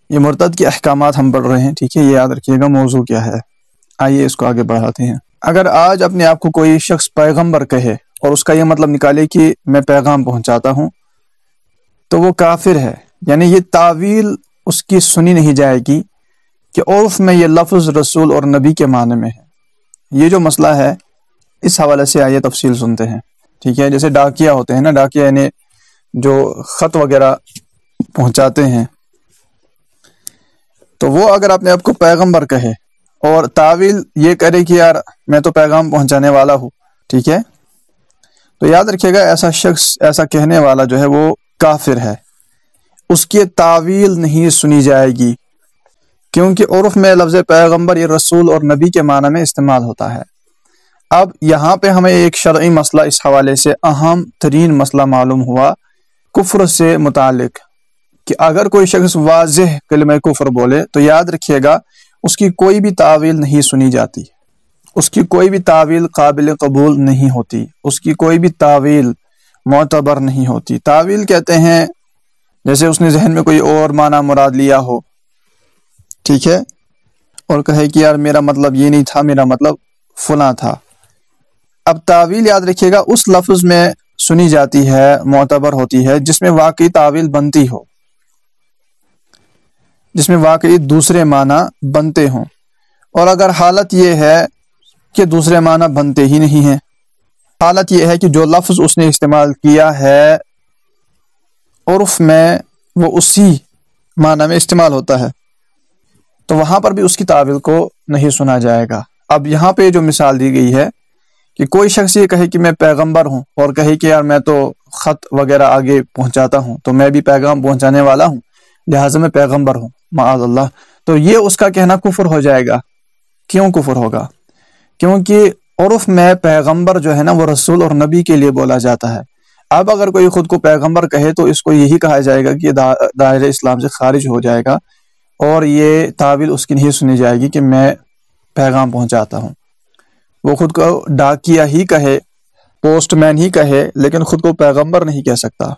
یہ مرتد کے احکامات ہم پڑھ رہے ہیں، ٹھیک ہے، یہ یاد رکھیے گا موضوع کیا ہے۔ آئیے اس کو آگے بڑھاتے ہیں۔ اگر آج اپنے آپ کو کوئی شخص پیغمبر کہے اور اس کا یہ مطلب نکالے کہ میں پیغام پہنچاتا ہوں، تو وہ کافر ہے، یعنی یہ تعویل اس کی سنی نہیں جائے گی کہ عرف میں یہ لفظ رسول اور نبی کے معنی میں ہے۔ یہ جو مسئلہ ہے اس حوالے سے آئیے تفصیل سنتے ہیں، ٹھیک ہے۔ جیسے ڈاکیہ ہوتے ہیں نا، ڈاکیہ یعنی جو خط وغیرہ پہنچاتے ہیں، تو وہ اگر اپنے آپ کو پیغمبر کہے اور تعویل یہ کرے کہ یار میں تو پیغام پہنچانے والا ہوں، ٹھیک ہے، تو یاد رکھیے گا ایسا شخص، ایسا کہنے والا جو ہے وہ کافر ہے، اس کی تعویل نہیں سنی جائے گی، کیونکہ عرف میں لفظ پیغمبر یہ رسول اور نبی کے معنی میں استعمال ہوتا ہے۔ اب یہاں پہ ہمیں ایک شرعی مسئلہ اس حوالے سے اہم ترین مسئلہ معلوم ہوا کفر سے متعلق، کہ اگر کوئی شخص واضح کلمہ کفر بولے تو یاد رکھیے گا اس کی کوئی بھی تعویل نہیں سنی جاتی، اس کی کوئی بھی تعویل قابل قبول نہیں ہوتی، اس کی کوئی بھی تعویل معتبر نہیں ہوتی۔ تعویل کہتے ہیں جیسے اس نے ذہن میں کوئی اور معنی مراد لیا ہو، ٹھیک ہے، اور کہے کہ یار میرا مطلب یہ نہیں تھا، میرا مطلب فلاں تھا۔ اب تعویل یاد رکھیے گا اس لفظ میں سنی جاتی ہے، معتبر ہوتی ہے جس میں واقعی تعویل بنتی ہو، جس میں واقعی دوسرے معنی بنتے ہوں، اور اگر حالت یہ ہے کہ دوسرے معنی بنتے ہی نہیں ہیں، حالت یہ ہے کہ جو لفظ اس نے استعمال کیا ہے عرف میں وہ اسی معنی میں استعمال ہوتا ہے، تو وہاں پر بھی اس کی تعویل کو نہیں سنا جائے گا۔ اب یہاں پہ جو مثال دی گئی ہے کہ کوئی شخص یہ کہے کہ میں پیغمبر ہوں اور کہے کہ یار میں تو خط وغیرہ آگے پہنچاتا ہوں، تو میں بھی پیغام پہنچانے والا ہوں لہٰذا میں پیغمبر ہوں، معاذ اللہ، تو یہ اس کا کہنا کفر ہو جائے گا۔ کیوں کفر ہوگا؟ کیونکہ عرف میں پیغمبر جو ہے نا وہ رسول اور نبی کے لیے بولا جاتا ہے۔ اب اگر کوئی خود کو پیغمبر کہے تو اس کو یہی کہا جائے گا کہ دائرہ اسلام سے خارج ہو جائے گا، اور یہ تعویل اس کی نہیں سنی جائے گی کہ میں پیغام پہنچاتا ہوں۔ وہ خود کو ڈاکیہ ہی کہے، پوسٹ مین ہی کہے، لیکن خود کو پیغمبر نہیں کہہ سکتا۔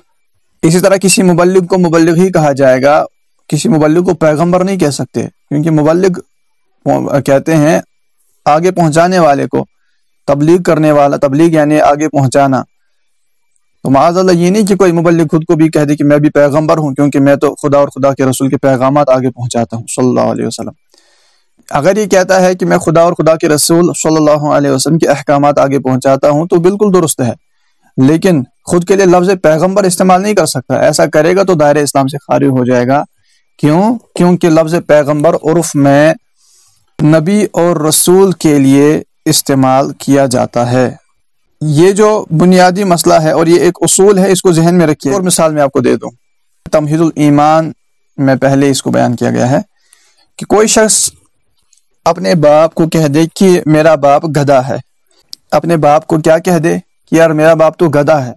اسی طرح کسی مبلغ کو مبلغ ہی کہا جائے گا، کسی مبلغ کو پیغمبر نہیں کہہ سکتے، کیونکہ مبلغ کہتے ہیں آگے پہنچانے والے کو، تبلیغ کرنے والا، تبلیغ یعنی آگے پہنچانا۔ تو معاذ اللہ یہ نہیں کہ کوئی مبلغ خود کو بھی کہہ دے کہ میں بھی پیغمبر ہوں، کیونکہ میں تو خدا اور خدا کے رسول کے پیغامات آگے پہنچاتا ہوں صلی اللہ علیہ وسلم۔ اگر یہ کہتا ہے کہ میں خدا اور خدا کے رسول صلی اللہ علیہ وسلم کے احکامات آگے پہنچاتا ہوں تو بالکل درست ہے، لیکن خود کے لیے لفظ پیغمبر استعمال نہیں کر سکتا۔ ایسا کرے گا تو دائرہ اسلام سے خارج ہو جائے گا۔ کیوں؟ کیونکہ لفظ پیغمبر عرف میں نبی اور رسول کے لیے استعمال کیا جاتا ہے۔ یہ جو بنیادی مسئلہ ہے اور یہ ایک اصول ہے، اس کو ذہن میں رکھیے۔ اور مثال میں آپ کو دے دوں، تمہید الایمان میں پہلے اس کو بیان کیا گیا ہے کہ کوئی شخص اپنے باپ کو کہہ دے کہ میرا باپ گدھا ہے، اپنے باپ کو کیا کہہ دے کہ یار میرا باپ تو گدھا ہے۔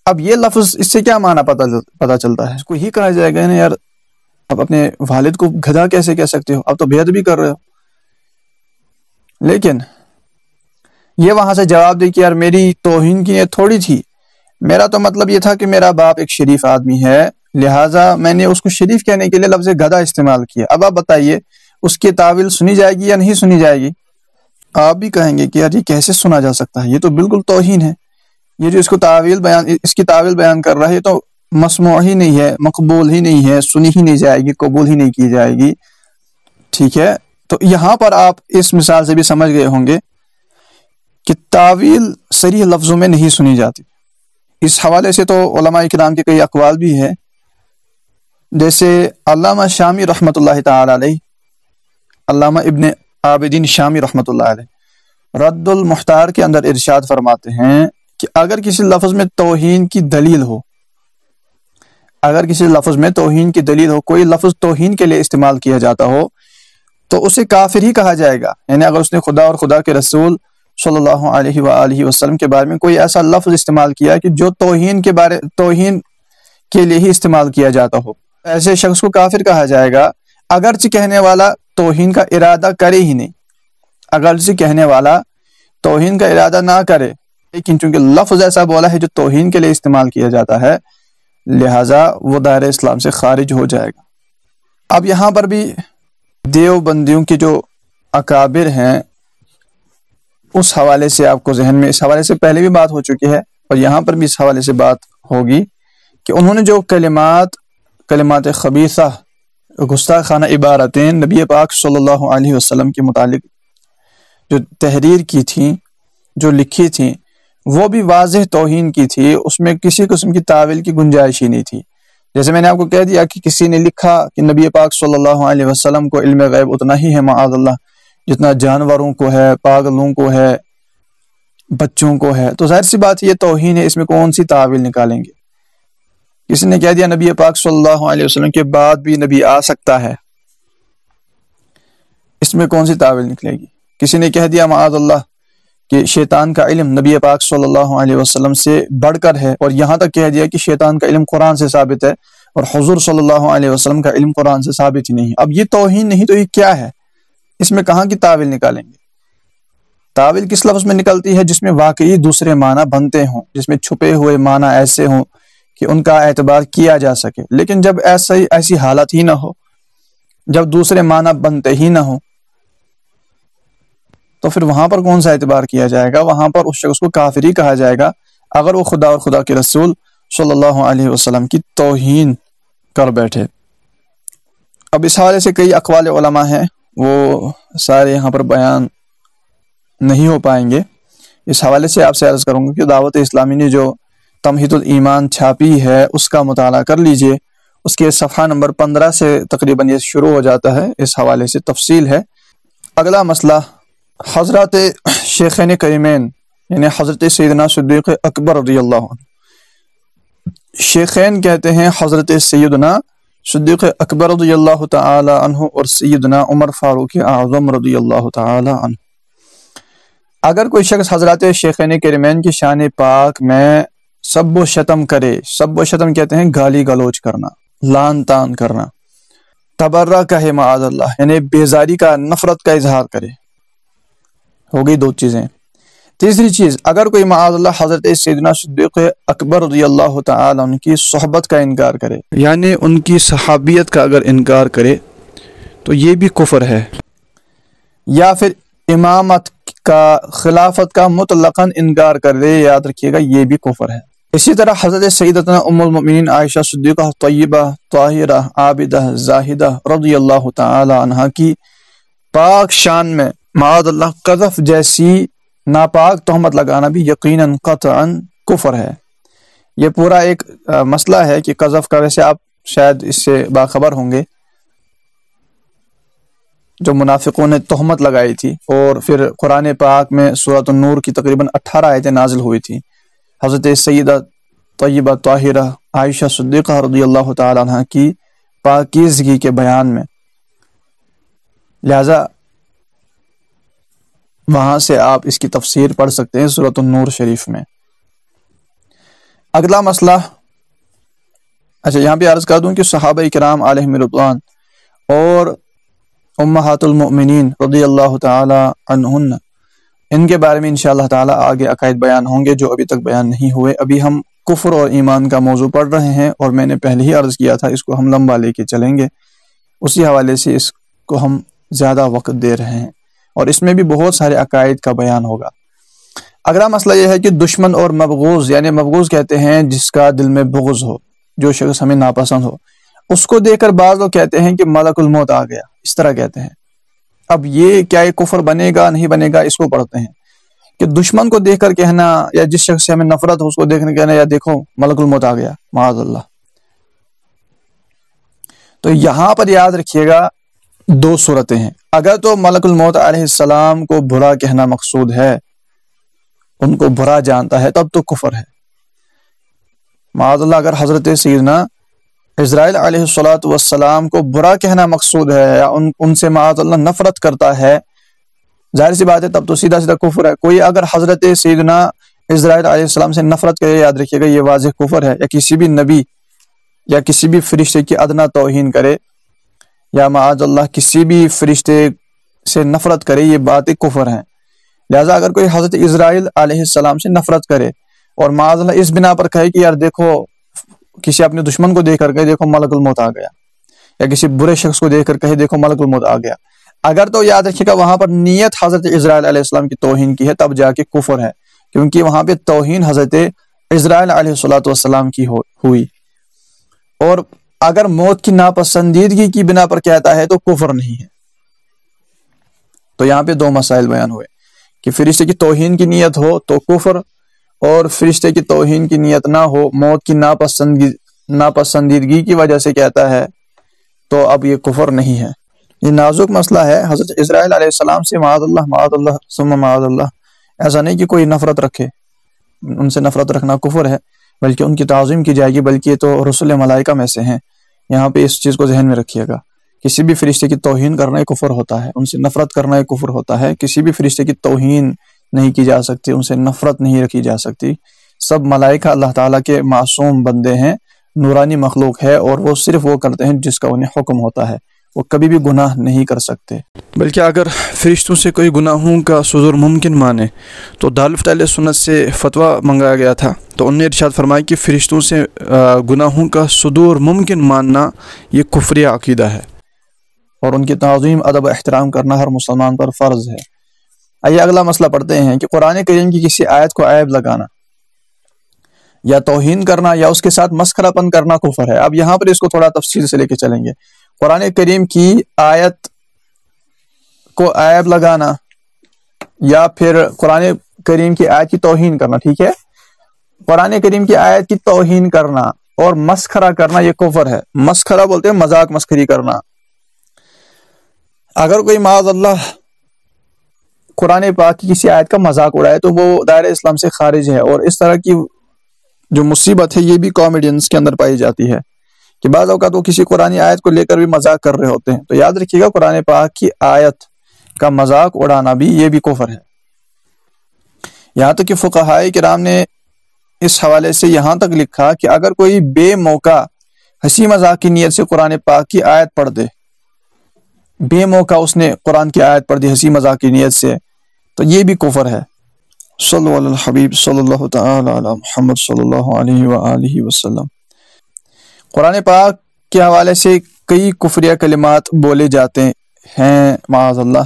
اب یہ لفظ اس سے کیا معنی پتہ چلتا ہے؟ اس کو ہی کہا جائے گا نا یار اب اپنے والد کو گدھا کیسے کہہ سکتے ہو، اب تو بے ادبی کر رہے ہو۔ لیکن یہ وہاں سے جواب دے کہ یار میری توہین کی نیت تھوڑی تھی، میرا تو مطلب یہ تھا کہ میرا باپ ایک شریف آدمی ہے، لہٰذا میں نے اس کو شریف کہنے کے لیے لفظ گدھا استعمال کیا۔ اب آپ بتائیے اس کی تعویل سنی جائے گی یا نہیں سنی جائے گی؟ آپ بھی کہیں گے کہ یار یہ کیسے سنا جا سکتا ہے، یہ تو بالکل توہین ہے، یہ جو اس کی تعویل بیان کر رہا ہے یہ تو مسموع ہی نہیں ہے، مقبول ہی نہیں ہے، سنی ہی نہیں جائے گی، قبول ہی نہیں کی جائے گی، ٹھیک ہے۔ تو یہاں پر آپ اس مثال سے بھی سمجھ گئے ہوں گے کہ تعویل صریح لفظوں میں نہیں سنی جاتی۔ اس حوالے سے تو علماء کرام کے کئی اقوال بھی ہیں، جیسے علامہ شامی رحمۃ اللہ تعالی علیہ، علامہ ابن عابدین شامی رحمۃ اللہ علیہ رد المحتار کے اندر ارشاد فرماتے ہیں کہ اگر کسی لفظ میں توہین کی دلیل ہو، اگر کسی لفظ میں توہین کی دلیل ہو، کوئی لفظ توہین کے لیے استعمال کیا جاتا ہو تو اسے کافر ہی کہا جائے گا۔ یعنی اگر اس نے خدا اور خدا کے رسول صلی اللہ علیہ وآلہ وسلم کے بارے میں کوئی ایسا لفظ استعمال کیا کہ جو توہین کے لیے ہی استعمال کیا جاتا ہو، ایسے شخص کو کافر کہا جائے گا، اگرچہ کہنے والا توہین کا ارادہ کرے ہی نہیں، اگرچہ کہنے والا توہین کا ارادہ نہ کرے، لیکن چونکہ لفظ ایسا بولا ہے جو توہین کے لیے استعمال کیا جاتا ہے، لہٰذا وہ دائرہ اسلام سے خارج ہو جائے گا۔ اب یہاں پر بھی دیوبندیوں کے جو اکابر ہیں اس حوالے سے آپ کو ذہن میں، اس حوالے سے پہلے بھی بات ہو چکی ہے اور یہاں پر بھی اس حوالے سے بات ہوگی کہ انہوں نے جو کلمات خبیثہ، گستاخانہ عبارتیں نبی پاک صلی اللہ علیہ وسلم کے متعلق جو تحریر کی تھیں، جو لکھی تھیں، وہ بھی واضح توہین کی تھی، اس میں کسی قسم کی تاویل کی گنجائش ہی نہیں تھی۔ جیسے میں نے آپ کو کہہ دیا کہ کسی نے لکھا کہ نبی پاک صلی اللہ علیہ وسلم کو علم غیب اتنا ہی ہے معاذ اللہ جتنا جانوروں کو ہے، پاگلوں کو ہے، بچوں کو ہے، تو ظاہر سی بات یہ توہین ہے، اس میں کون سی تاویل نکالیں گے؟ کسی نے کہہ دیا نبی پاک صلی اللہ علیہ وسلم کے بعد بھی نبی آ سکتا ہے، اس میں کون سی تاویل نکلے گی؟ کسی نے کہہ دیا معاذ اللہ کہ شیطان کا علم نبی پاک صلی اللہ علیہ وسلم سے بڑھ کر ہے، اور یہاں تک کہہ دیا کہ شیطان کا علم قرآن سے ثابت ہے اور حضور صلی اللہ علیہ وسلم کا علم قرآن سے ثابت ہی نہیں۔ اب یہ توہین نہیں تو یہ کیا ہے؟ اس میں کہاں کی تاویل نکالیں گے؟ تاویل کس لفظ میں نکلتی ہے؟ جس میں واقعی دوسرے معنی بنتے ہوں، جس میں چھپے ہوئے معنی ایسے ہوں کہ ان کا اعتبار کیا جا سکے۔ لیکن جب ایسی حالت ہی نہ ہو، جب دوسرے معنی بنتے ہی نہ ہو، تو پھر وہاں پر کون سا اعتبار کیا جائے گا؟ وہاں پر اس شخص کو کافر ہی کہا جائے گا اگر وہ خدا اور خدا کے رسول صلی اللہ علیہ وسلم کی توہین کر بیٹھے۔ اب اس حوالے سے کئی اقوال علماء ہیں، وہ سارے یہاں پر بیان نہیں ہو پائیں گے۔ اس حوالے سے آپ سے عرض کروں گا کہ دعوت اسلامی نے جو تمہید الایمان چھاپی ہے اس کا مطالعہ کر لیجئے، اس کے صفحہ نمبر 15 سے تقریباً یہ شروع ہو جاتا ہے، اس حوالے سے تفصیل ہے۔ اگلا مسئلہ حضرت شیخین کریمین یعنی حضرت سیدنا صدیق اکبر رضی اللہ عنہ۔ شیخین کہتے ہیں حضرت سیدنا صدیق اکبر رضی اللہ تعالی عنہ اور سیدنا عمر فاروق اعظم رضی اللہ تعالی عنہ۔ اگر کوئی شخص حضرت شیخین کریمین کی شان پاک میں سب و شتم کرے، سب و شتم کہتے ہیں گالی گلوچ کرنا، لان تان کرنا، تبرہ کہے معاذ اللہ یعنی بیزاری کا، نفرت کا اظہار کرے، ہو گئی دو چیزیں۔ تیسری چیز، اگر کوئی معاذ اللہ حضرت سیدنا صدیق اکبر رضی اللہ تعالی عنہ کی صحبت کا انکار کرے، یعنی ان کی صحابیت کا اگر انکار کرے تو یہ بھی کفر ہے، یا پھر امامت کا، خلافت کا مطلقاً انکار کر دے، یاد رکھیے گا یہ بھی کفر ہے۔ اسی طرح حضرت سیدتنا ام المؤمنین عائشہ صدیقہ طیبہ طاہرہ عابدہ زاہدہ رضی اللہ تعالی عنہ کی پاک شان میں معاذ اللہ قذف جیسی ناپاک تہمت لگانا بھی یقیناً قطعاً کفر ہے۔ یہ پورا ایک مسئلہ ہے کہ قذف کا، ویسے آپ شاید اس سے باخبر ہوں گے، جو منافقوں نے تہمت لگائی تھی اور پھر قرآن پاک میں سورۃ النور کی تقریباً 18 آیتیں نازل ہوئی تھی حضرت سیدہ طیبہ طاہرہ عائشہ صدیقہ رضی اللہ تعالی عنہ کی پاکیزگی کے بیان میں، لہذا وہاں سے آپ اس کی تفسیر پڑھ سکتے ہیں سورۃ النور شریف میں۔ اگلا مسئلہ، اچھا یہاں پہ عرض کر دوں کہ صحابہ کرام علیہم رضوان اور امہات المؤمنین رضی اللہ تعالی عنہن، ان کے بارے میں انشاءاللہ تعالی آگے عقائد بیان ہوں گے جو ابھی تک بیان نہیں ہوئے۔ ابھی ہم کفر اور ایمان کا موضوع پڑھ رہے ہیں اور میں نے پہلے ہی عرض کیا تھا اس کو ہم لمبا لے کے چلیں گے، اسی حوالے سے اس کو ہم زیادہ وقت دے رہے ہیں اور اس میں بھی بہت سارے عقائد کا بیان ہوگا۔ اگلا مسئلہ یہ ہے کہ دشمن اور مبغوض، یعنی مبغوض کہتے ہیں جس کا دل میں بغض ہو، جو شخص ہمیں ناپسند ہو، اس کو دیکھ کر بعض لوگ کہتے ہیں کہ ملک الموت آ گیا، اس طرح کہتے ہیں۔ اب یہ کیا یہ کفر بنے گا نہیں بنے گا، اس کو پڑھتے ہیں کہ دشمن کو دیکھ کر کہنا یا جس شخص سے ہمیں نفرت ہو اس کو دیکھنے کہنا یا دیکھو ملک الموت آ گیا معاذ اللہ۔ تو یہاں پر یاد رکھیے گا دو صورتیں ہیں، اگر تو ملک الموت علیہ السلام کو برا کہنا مقصود ہے، ان کو برا جانتا ہے، تب تو کفر ہے معاذ اللہ۔ اگر حضرت سیدنا اسرائیل علیہ السلام کو برا کہنا مقصود ہے یا ان سے معاذ اللہ نفرت کرتا ہے، ظاہر سی بات ہے تب تو سیدھا سیدھا کفر ہے۔ کوئی اگر حضرت سیدنا اسرائیل علیہ السلام سے نفرت کرے، یاد رکھیے گا یہ واضح کفر ہے، یا کسی بھی نبی یا کسی بھی فرشتے کی ادنا توہین کرے یا معاذ اللہ کسی بھی فرشتے سے نفرت کرے، یہ باتیں کفر ہیں۔ لہٰذا اگر کوئی حضرت اسرائیل علیہ السلام سے نفرت کرے اور معاذ اللہ اس بنا پر کہے کہ یار دیکھو، کسی اپنے دشمن کو دیکھ کر کے دیکھو ملک الموت آ گیا، یا کسی برے شخص کو دیکھ کر کہے دیکھو ملک الموت آ گیا، اگر تو یاد رکھیے گا وہاں پر نیت حضرت عزرائیل علیہ السلام کی توہین کی ہے تب جا کے کفر ہے، کیونکہ وہاں پہ توہین حضرت عزرائیل علیہ السلام کی ہوئی، اور اگر موت کی ناپسندیدگی کی بنا پر کہتا ہے تو کفر نہیں ہے۔ تو یہاں پہ دو مسائل بیان ہوئے کہ فرشتے کی توہین کی نیت ہو تو کفر، اور فرشتے کی توہین کی نیت نہ ہو، موت کی ناپسندیدگی کی وجہ سے کہتا ہے تو اب یہ کفر نہیں ہے۔ یہ نازک مسئلہ ہے۔ حضرت عزرائیل علیہ السلام سے معاذ اللہ ثم معاذ اللہ ایسا نہیں کہ کوئی نفرت رکھے، ان سے نفرت رکھنا کفر ہے، بلکہ ان کی تعظیم کی جائے گی، بلکہ یہ تو رسول ملائکہ میں سے ہیں۔ یہاں پہ اس چیز کو ذہن میں رکھیے گا، کسی بھی فرشتے کی توہین کرنا ایک کفر ہوتا ہے، ان سے نفرت کرنا ایک کفر ہوتا ہے۔ کسی بھی فرشتے کی توہین نہیں کی جا سکتی، ان سے نفرت نہیں رکھی جا سکتی۔ سب ملائکہ اللہ تعالیٰ کے معصوم بندے ہیں، نورانی مخلوق ہے، اور وہ صرف وہ کرتے ہیں جس کا انہیں حکم ہوتا ہے، وہ کبھی بھی گناہ نہیں کر سکتے۔ بلکہ اگر فرشتوں سے کوئی گناہوں کا صدور ممکن مانے تو دارالفتہ اہل سنت سے فتویٰ منگایا گیا تھا، تو انہوں نے ارشاد فرمایا کہ فرشتوں سے گناہوں کا صدور ممکن ماننا یہ کفری عقیدہ ہے، اور ان کی تعظیم ادب و احترام کرنا ہر مسلمان پر فرض ہے۔ آئیے اگلا مسئلہ پڑھتے ہیں کہ قرآن کریم کی کسی آیت کو عیب لگانا یا توہین کرنا یا اس کے ساتھ مسخرہ پن کرنا کفر ہے۔ اب یہاں پر اس کو تھوڑا تفصیل سے لے کے چلیں گے۔ قرآن کریم کی آیت کو عیب لگانا یا پھر قرآن کریم کی آیت کی توہین کرنا، ٹھیک ہے، قرآن کریم کی آیت کی توہین کرنا اور مسخرہ کرنا یہ کفر ہے۔ مسخرہ بولتے ہیں مذاق مسخری کرنا۔ اگر کوئی معاذ اللہ قرآن پاک کی کسی آیت کا مذاق اڑائے تو وہ دائرہ اسلام سے خارج ہے، اور اس طرح کی جو مصیبت ہے یہ بھی کامیڈینز کے اندر پائی جاتی ہے کہ بعض اوقات وہ کسی قرآن آیت کو لے کر بھی مذاق کر رہے ہوتے ہیں۔ تو یاد رکھیے گا قرآن پاک کی آیت کا مذاق اڑانا بھی یہ بھی کفر ہے۔ یہاں تک کہ فقہائے کرام نے اس حوالے سے یہاں تک لکھا کہ اگر کوئی بے موقع ہنسی مذاق کی نیت سے قرآن پاک کی آیت پڑھ دے، بے موقع اس نے قرآن کی آیت پڑھ دی ہنسی مذاق کی نیت سے، تو یہ بھی کفر ہے۔ صلی اللہ الحبیب صلی اللہ تعالی علی محمد صلی اللہ علیہ وآلہ وسلم۔ قرآن پاک کے حوالے سے کئی کفریہ کلمات بولے جاتے ہیں معاذ اللہ،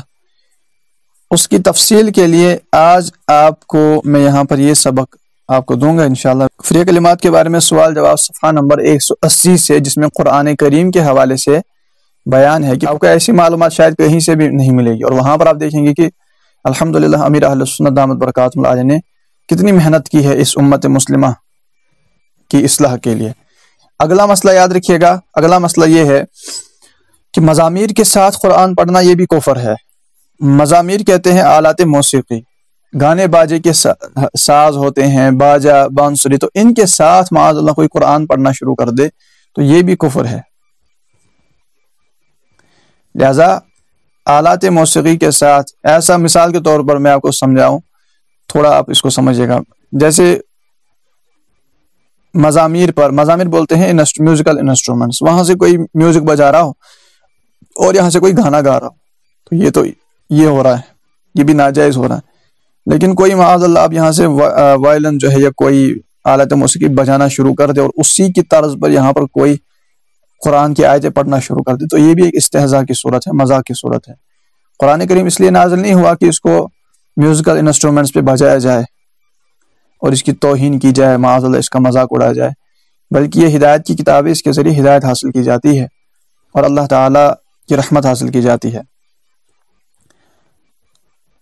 اس کی تفصیل کے لیے آج آپ کو میں یہاں پر یہ سبق آپ کو دوں گا انشاءاللہ۔ کفریہ کلمات کے بارے میں سوال جواب صفحہ نمبر 180 سے، جس میں قرآن کریم کے حوالے سے بیان ہے کہ آپ کو ایسی معلومات شاید کہیں سے بھی نہیں ملے گی، اور وہاں پر آپ دیکھیں گے کہ الحمدللہ امیر اہل سنت دامت برکاتہم العالیہ نے کتنی محنت کی ہے اس امت مسلمہ کی اصلاح کے لیے۔ اگلا مسئلہ یاد رکھیے گا، اگلا مسئلہ یہ ہے کہ مزامیر کے ساتھ قرآن پڑھنا یہ بھی کفر ہے۔ مزامیر کہتے ہیں آلات موسیقی، گانے باجے کے ساز ہوتے ہیں، باجا بانسری، تو ان کے ساتھ معاذ اللہ کوئی قرآن پڑھنا شروع کر دے تو یہ بھی کفر ہے۔ لہذا آلات موسیقی کے ساتھ، ایسا مثال کے طور پر میں آپ کو سمجھاؤں، تھوڑا آپ اس کو سمجھے گا، جیسے مزامیر بولتے ہیں میوزیکل انسٹرومنٹس، وہاں سے کوئی میوزک بجا رہا ہو اور یہاں سے کوئی گانا گا رہا ہو تو یہ ہو رہا ہے، یہ بھی ناجائز ہو رہا ہے۔ لیکن کوئی معاذ اللہ اب یہاں سے وائلن جو ہے یا کوئی آلات موسیقی بجانا شروع کر دے اور اسی کی طرز پر یہاں پر کوئی قرآن کی آیتیں پڑھنا شروع کر دے تو یہ بھی ایک استہزاء کی صورت ہے، مذاق کی صورت ہے۔ قرآن کریم اس لیے نازل نہیں ہوا کہ اس کو میوزیکل انسٹرومنٹس پہ بجایا جائے اور اس کی توہین کی جائے، معاذ اللہ اس کا مذاق اڑایا جائے، بلکہ یہ ہدایت کی کتاب ہے، اس کے ذریعے ہدایت حاصل کی جاتی ہے اور اللہ تعالیٰ کی رحمت حاصل کی جاتی ہے۔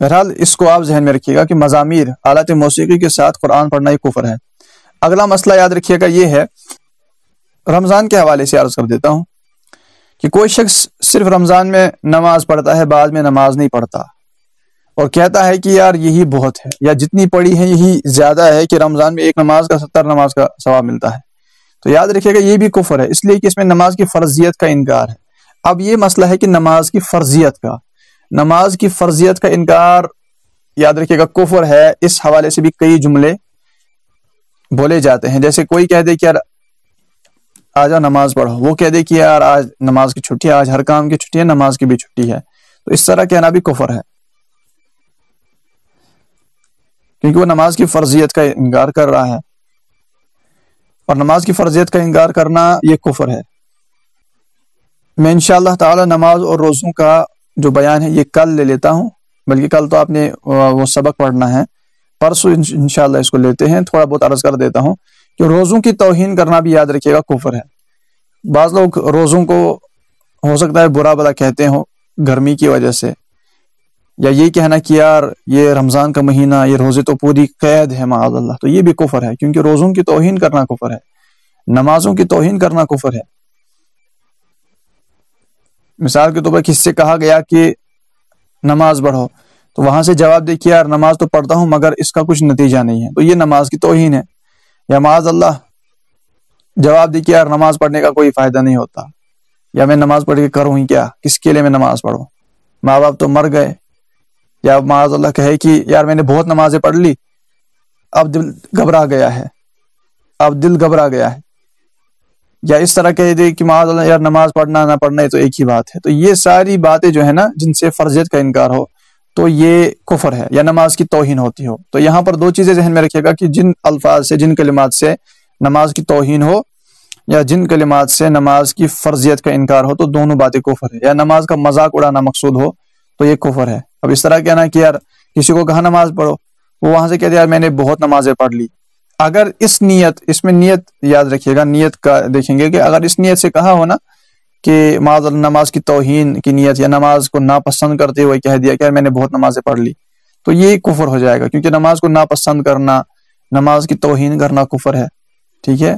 بہرحال اس کو آپ ذہن میں رکھیے گا کہ مزامیر، آلات موسیقی کے ساتھ قرآن پڑھنا ایک کفر ہے۔ اگلا مسئلہ یاد رکھیے گا یہ ہے، رمضان کے حوالے سے عرض کر دیتا ہوں کہ کوئی شخص صرف رمضان میں نماز پڑھتا ہے، بعد میں نماز نہیں پڑھتا اور کہتا ہے کہ یار یہی بہت ہے یا جتنی پڑھی ہے یہی زیادہ ہے کہ رمضان میں ایک نماز کا 70 نماز کا ثواب ملتا ہے، تو یاد رکھیے گا یہ بھی کفر ہے، اس لیے کہ اس میں نماز کی فرضیت کا انکار ہے۔ اب یہ مسئلہ ہے کہ نماز کی فرضیت کا انکار یاد رکھیے گا کفر ہے۔ اس حوالے سے بھی کئی جملے بولے جاتے ہیں، جیسے کوئی کہہ دے کہ یار آجا نماز پڑھو، وہ کہہ دے کہ یار آج نماز کی چھٹی ہے، آج ہر کام کی چھٹی ہے، نماز کی بھی چھٹی ہے، تو اس طرح کہنا بھی کفر ہے، کیونکہ وہ نماز کی فرضیت کا انکار کر رہا ہے، اور نماز کی فرضیت کا انکار کرنا یہ کفر ہے۔ میں انشاءاللہ تعالی نماز اور روزوں کا جو بیان ہے یہ کل لے لیتا ہوں، بلکہ کل تو آپ نے وہ سبق پڑھنا ہے، پرسوں انشاءاللہ اس کو لیتے ہیں۔ تھوڑا بہت عرض کر دیتا ہوں کہ روزوں کی توہین کرنا بھی یاد رکھیے گا کفر ہے۔ بعض لوگ روزوں کو ہو سکتا ہے برا بلا کہتے ہوں گرمی کی وجہ سے، یا یہ کہنا کہ یار یہ رمضان کا مہینہ، یہ روزے تو پوری قید ہے معاذ اللہ، تو یہ بھی کفر ہے، کیونکہ روزوں کی توہین کرنا کفر ہے، نمازوں کی توہین کرنا کفر ہے۔ مثال کے طور پر کسی سے کہا گیا کہ نماز پڑھو، تو وہاں سے جواب دے کہ یار نماز تو پڑھتا ہوں مگر اس کا کچھ نتیجہ نہیں ہے، تو یہ نماز کی توہین ہے۔ یا معاذ اللہ جواب دے کہ یار نماز پڑھنے کا کوئی فائدہ نہیں ہوتا، یا میں نماز پڑھ کے کروں ہی کیا، کس کے لیے میں نماز پڑھوں، ماں باپ تو مر گئے۔ یا معاذ اللہ کہے کہ یار میں نے بہت نمازیں پڑھ لی، اب دل گھبرا گیا ہے، یا اس طرح کہہ دے کہ معاذ اللہ یار نماز پڑھنا نہ پڑھنا تو ایک ہی بات ہے۔ تو یہ ساری باتیں جو ہے نا جن سے فرضیت کا انکار ہو تو یہ کفر ہے یا نماز کی توہین ہوتی ہو۔ تو یہاں پر دو چیزیں ذہن میں رکھیے گا کہ جن الفاظ سے، جن کلمات سے نماز کی توہین ہو یا جن کلمات سے نماز کی فرضیت کا انکار ہو تو دونوں باتیں کفر ہے۔ یا نماز کا مذاق اڑانا مقصود ہو تو یہ کفر ہے۔ اب اس طرح کہنا کہ یار کسی کو کہا نماز پڑھو، وہ وہاں سے کہتے یار میں نے بہت نمازیں پڑھ لی، اگر اس میں نیت یاد رکھیے گا، نیت کا دیکھیں گے کہ اگر اس نیت سے کہا ہو نا کہ معاذ اللہ نماز کی توہین کی نیت یا نماز کو ناپسند کرتے ہوئے کہہ دیا کہ یار میں نے بہت نمازیں پڑھ لی، تو یہ کفر ہو جائے گا، کیونکہ نماز کو ناپسند کرنا، نماز کی توہین کرنا کفر ہے، ٹھیک ہے۔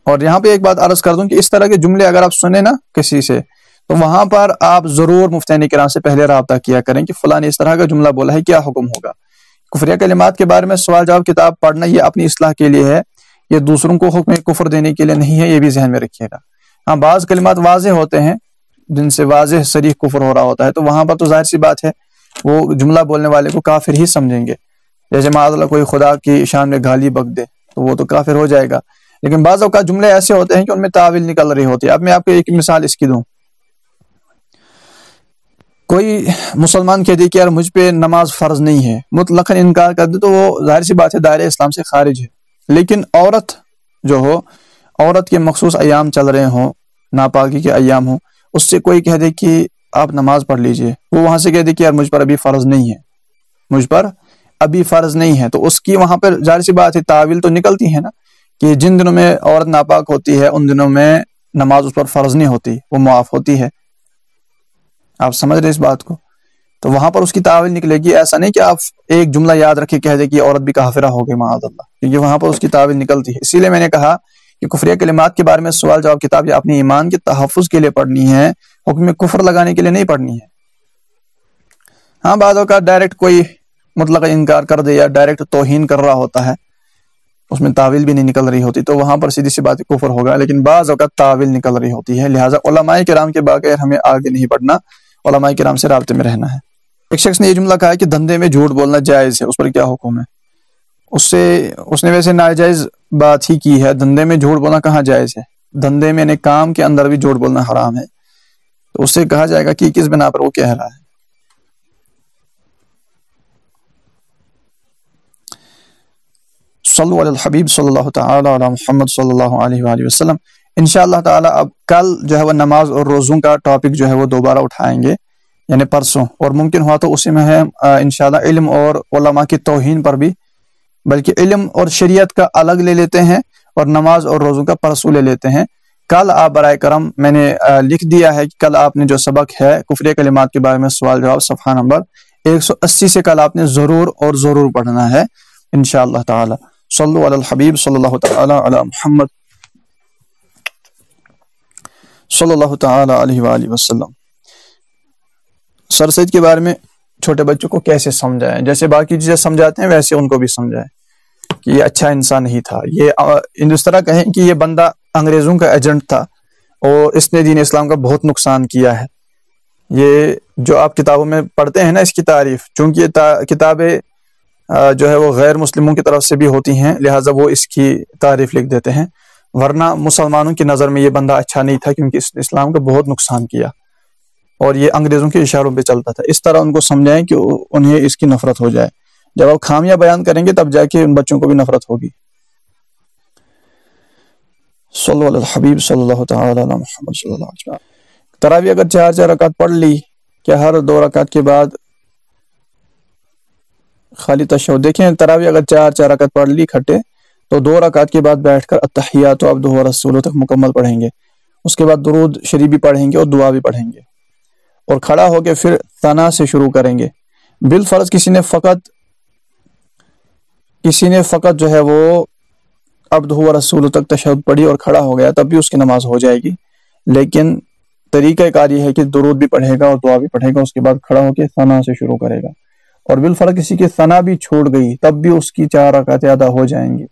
اور یہاں پہ ایک بات عرض کر دوں کہ اس طرح کے جملے اگر آپ سنیں نا کسی سے تو وہاں پر آپ ضرور مفتین کرام سے پہلے رابطہ کیا کریں کہ فلاں نے اس طرح کا جملہ بولا ہے، کیا حکم ہوگا۔ کفریہ کلمات کے بارے میں سوال جواب کتاب پڑھنا یہ اپنی اصلاح کے لیے ہے، یہ دوسروں کو حکم کفر دینے کے لیے نہیں ہے، یہ بھی ذہن میں رکھیے گا۔ ہاں بعض کلمات واضح ہوتے ہیں جن سے واضح صریح کفر ہو رہا ہوتا ہے، تو وہاں پر تو ظاہر سی بات ہے وہ جملہ بولنے والے کو کافر ہی سمجھیں گے۔ جیسے معاذ اللہ کوئی خدا کی شان میں گالی بک دے تو وہ تو کافر ہو جائے گا، لیکن بعض اوقات جملے ایسے ہوتے ہیں کہ ان میں تاویل نکل رہی ہوتی ہے۔ اب میں آپ کو ایک مثال اس کی دوں، کوئی مسلمان کہہ دے کہ یار مجھ پہ نماز فرض نہیں ہے، مطلقاً انکار کر دے تو وہ ظاہر سی بات ہے دائرہ اسلام سے خارج ہے۔ لیکن عورت جو ہو، عورت کے مخصوص ایام چل رہے ہوں، ناپاکی کے ایام ہوں، اس سے کوئی کہہ دے کہ آپ نماز پڑھ لیجئے، وہ وہاں سے کہہ دے کہ یار مجھ پر ابھی فرض نہیں ہے، تو اس کی وہاں پر ظاہر سی بات ہے تاویل تو نکلتی ہے نا کہ جن دنوں میں عورت ناپاک ہوتی ہے ان دنوں میں نماز اس پر فرض نہیں ہوتی، وہ معاف ہوتی ہے۔ آپ سمجھ رہے اس بات کو؟ تو وہاں پر اس کی تاویل نکلے گی، ایسا نہیں کہ آپ ایک جملہ یاد رکھے کہہ دے کہ عورت بھی کافرہ ہو گئی معاذ اللہ، کیونکہ وہاں پر اس کی تاویل نکلتی ہے۔ اسی لیے میں نے کہا کہ کفریہ کلمات کے بارے میں سوال جواب کتاب یا اپنی ایمان کے تحفظ کے لیے پڑھنی ہے، حکم کفر لگانے کے لیے نہیں پڑھنی ہے۔ ہاں بعض اوقات ڈائریکٹ کوئی مطلق انکار کر دے یا ڈائریکٹ توہین کر رہا ہوتا ہے، اس میں تاویل بھی نہیں نکل رہی ہوتی، تو وہاں پر سیدھی سی بات کفر ہوگا، لیکن بعض اوقات تاویل نکل رہی ہوتی ہے، لہٰذا علماء کرام کے بغیر ہمیں آگے نہیں بڑھنا، علماء کرام سے رابطے میں رہنا ہے۔ ایک شخص نے یہ جملہ کہا کہ دھندے میں جھوٹ بولنا جائز ہے، اس پر کیا حکم ہے؟ اس نے ویسے ناجائز بات ہی کی ہے، دھندے میں جھوٹ بولنا کہاں جائز ہے؟ دھندے میں یعنی کام کے اندر بھی جھوٹ بولنا حرام ہے، تو اس سے کہا جائے گا کہ کس بنا پر وہ کہہ رہا ہے۔ صلو علی الحبیب صلی اللہ تعالی علی محمد صلی اللہ علیہ وآلہ وسلم۔ انشاءاللہ تعالی اب کل جو ہے وہ نماز اور روزوں کا ٹاپک جو ہے وہ دوبارہ اٹھائیں گے، یعنی پرسوں، اور ممکن ہوا تو اسی میں ہے انشاءاللہ علم اور علماء کی توہین پر بھی، بلکہ علم اور شریعت کا الگ لے لیتے ہیں اور نماز اور روزوں کا پرسوں لے لیتے ہیں۔ کل آپ برائے کرم میں نے لکھ دیا ہے کہ کل آپ نے جو سبق ہے کفریہ کلمات کے بارے میں سوال جواب صفحہ نمبر 180 سے کل آپ نے ضرور اور ضرور پڑھنا ہے انشاءاللہ تعالی۔ صلو علی الحبیب صلی اللہ تعالی علی محمد صلی اللہ تعالی علیہ وآلہ وسلم۔ سر سید کے بارے میں چھوٹے بچوں کو کیسے سمجھائیں، جیسے باقی چیزیں سمجھاتے ہیں ویسے ان کو بھی سمجھائیں کہ یہ اچھا انسان نہیں تھا، یہ اس طرح کہیں کہ یہ بندہ انگریزوں کا ایجنٹ تھا اور اس نے دین اسلام کا بہت نقصان کیا ہے۔ یہ جو آپ کتابوں میں پڑھتے ہیں نا اس کی تعریف، چونکہ یہ کتابیں جو ہے وہ غیر مسلموں کی طرف سے بھی ہوتی ہیں، لہٰذا وہ اس کی تعریف لکھ دیتے ہیں، ورنہ مسلمانوں کی نظر میں یہ بندہ اچھا نہیں تھا کیونکہ اس نے اسلام کا بہت نقصان کیا اور یہ انگریزوں کے اشاروں پہ چلتا تھا۔ اس طرح ان کو سمجھائیں کہ انہیں اس کی نفرت ہو جائے، جب آپ خامیاں بیان کریں گے تب جا کے ان بچوں کو بھی نفرت ہوگی۔ صلی اللہ علیہ حبیب صلی اللہ تعالی علی محمد صلی اللہ علیہ وسلم۔ تراویح اگر 4 رکعت پڑھ لی، کہ ہر 2 رکعت کے بعد خالی تشہد، دیکھیں تراویح اگر 4 رکعت پڑھ لی کھٹے تو 2 رکعت کے بعد بیٹھ کر التحیات عبدہ و رسولہ تک مکمل پڑھیں گے، اس کے بعد درود شریف بھی پڑھیں گے اور دعا بھی پڑھیں گے، اور کھڑا ہو کے پھر ثنا سے شروع کریں گے۔ بالفرض کسی نے فقط جو ہے وہ عبدہ و رسولہ تک تشہد پڑھی اور کھڑا ہو گیا، تب بھی اس کی نماز ہو جائے گی، لیکن طریقہ کار یہ ہے کہ درود بھی پڑھے گا اور دعا بھی پڑھے گا، اس کے بعد کھڑا ہو کے ثنا سے شروع کرے گا۔ اور بالفرض کسی کی ثنا بھی چھوٹ گئی، تب بھی اس کی 4 رکعتیں ادا ہو جائیں گی۔